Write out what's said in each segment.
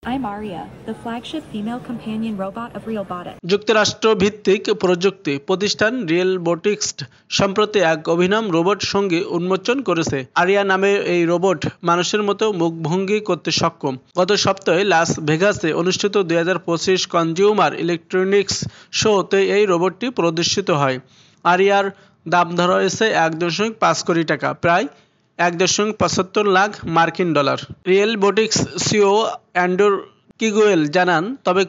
I'm Aria, the flagship female companion robot of Realbotix. যুক্তরাষ্ট্র ভিত্তিক প্রযুক্তি প্রতিষ্ঠান রিয়েলবোটিক্স সম্প্রতি এক অভিনব রোবট সঙ্গী উন্মোচন করেছে। আরিয়া নামের এই রোবট মানুষের মতো মুখভঙ্গি করতে সক্ষম। গত সপ্তাহে লাস ভেগাসে অনুষ্ঠিত 2025 কনজিউমার ইলেকট্রনিক্স শোতে এই রোবটটি প্রদর্শিত হয়। আরিয়ার দাম ধরা হয়েছে 1.5 কোটি টাকা, প্রায় 1.75 লাখ মার্কিন ডলার। রিয়েলবোটিক্স সিও অ্যান্ড্রু কিগুয়েল জানান, তবে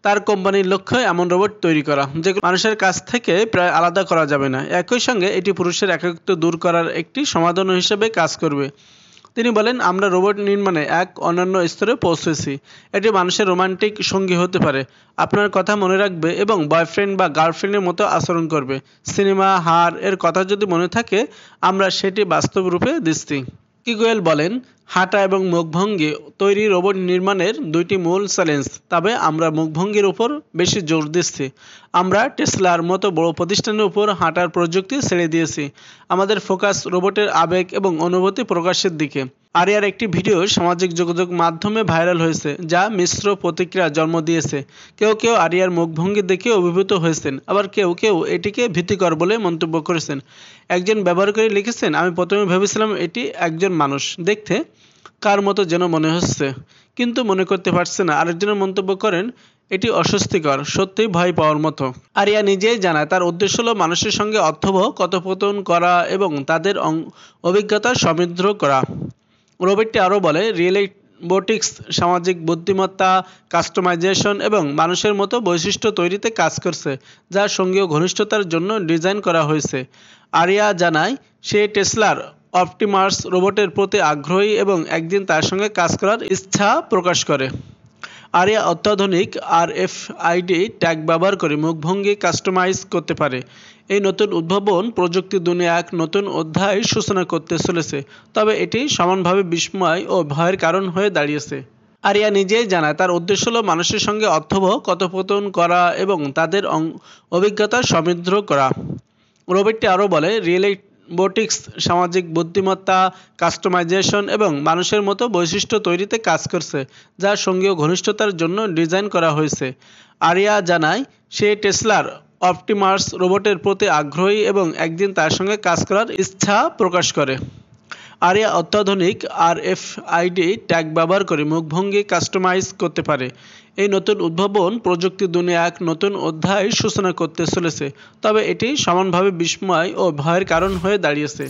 তার কোম্পানির লক্ষ্য এমন রোবট তৈরি করা যেগুলো মানুষের কাছ থেকে প্রায় আলাদা করা যাবে না। একই সঙ্গে এটি পুরুষের একাকিত্ব দূর করার একটি সমাধান হিসেবে কাজ করবে। তিনি বলেন, আমরা রোবট নির্মাণে এক অনন্য স্তরে পৌঁছেছি। এটি মানুষের রোমান্টিক সঙ্গী হতে পারে, আপনার কথা মনে রাখবে এবং বয়ফ্রেন্ড বা গার্লফ্রেন্ডের মতো আচরণ করবে। সিনেমা হার এর কথা যদি মনে থাকে, আমরা সেটি বাস্তব রূপে দিচ্ছি। কিগুয়েল বলেন, হাঁটা এবং মুখভঙ্গি তৈরি রোবট নির্মাণের দুইটি মূল চ্যালেঞ্জ, তবে আমরা মুখভঙ্গির উপর বেশি জোর দিচ্ছি। আমরা টেসলার মতো বড় প্রতিষ্ঠানের উপর হাঁটার প্রযুক্তি ছেড়ে দিয়েছি। আমাদের ফোকাস রোবটের আবেগ এবং অনুভূতি প্রকাশের দিকে। আরিয়ার একটি ভিডিও সামাজিক যোগাযোগ মাধ্যমে ভাইরাল হয়েছে, যা মিশ্র প্রতিক্রিয়া জন্ম দিয়েছে। কেউ কেউ আরিয়ার মুখভঙ্গি দেখে অভিভূত হয়েছেন, আবার কেউ কেউ এটিকে ভীতিকর বলে মন্তব্য করেছেন। একজন ব্যবহারকারী লিখেছেন, আমি প্রথমে ভেবেছিলাম এটি একজন মানুষ, দেখতে কার মতো যেন মনে হচ্ছে, কিন্তু মনে করতে পারছে না। আরেকজনের মন্তব্য করেন, এটি অস্বস্তিকর, সত্যিই ভয় পাওয়ার মতো। আরিয়া নিজেই জানায়, তার উদ্দেশ্য হলো মানুষের সঙ্গে অর্থবহ কথোপকথন করা এবং তাদের অভিজ্ঞতা সমৃদ্ধ করা। রোবটটি আরও বলে, রিয়েলবোটিক্স সামাজিক বুদ্ধিমত্তা, কাস্টমাইজেশন এবং মানুষের মতো বৈশিষ্ট্য তৈরিতে কাজ করছে, যা সঙ্গীয় ঘনিষ্ঠতার জন্য ডিজাইন করা হয়েছে। আরিয়া জানায়, সে টেসলার অপটিমাস রোবটের প্রতি আগ্রহী এবং একদিন তার সঙ্গে কাজ করার ইচ্ছা প্রকাশ করে। আরিয়া অত্যাধুনিক RFID ট্যাগ ব্যবহার করে মুখভঙ্গি কাস্টমাইজ করতে পারে। এই নতুন উদ্ভাবন প্রযুক্তির দুনিয়া এক নতুন অধ্যায় সূচনা করতে চলেছে, তবে এটি সমানভাবে বিস্ময় ও ভয়ের কারণ হয়ে দাঁড়িয়েছে। আরিয়া নিজেই জানায়, তার উদ্দেশ্য হলো মানুষের সঙ্গে অর্থবহ কথোপকথন করা এবং তাদের অভিজ্ঞতা সমৃদ্ধ করা। রোবটটি আরও বলে, রিয়েলবোটিক্স সামাজিক বুদ্ধিমত্তা, কাস্টমাইজেশন এবং মানুষের মতো বৈশিষ্ট্য তৈরিতে কাজ করছে, যা সঙ্গীয় ঘনিষ্ঠতার জন্য ডিজাইন করা হয়েছে। আরিয়া জানায়, সে টেসলার অপটিমাস রোবটের প্রতি আগ্রহী এবং একদিন তার সঙ্গে কাজ করার ইচ্ছা প্রকাশ করে। আরিয়া অত্যাধুনিক RFID ট্যাগ ব্যবহার করে মুখভঙ্গি কাস্টমাইজ করতে পারে। এই নতুন উদ্ভাবন প্রযুক্তির দুনিয়া এক নতুন অধ্যায় সূচনা করতে চলেছে, তবে এটি সমানভাবে বিস্ময় ও ভয়ের কারণ হয়ে দাঁড়িয়েছে।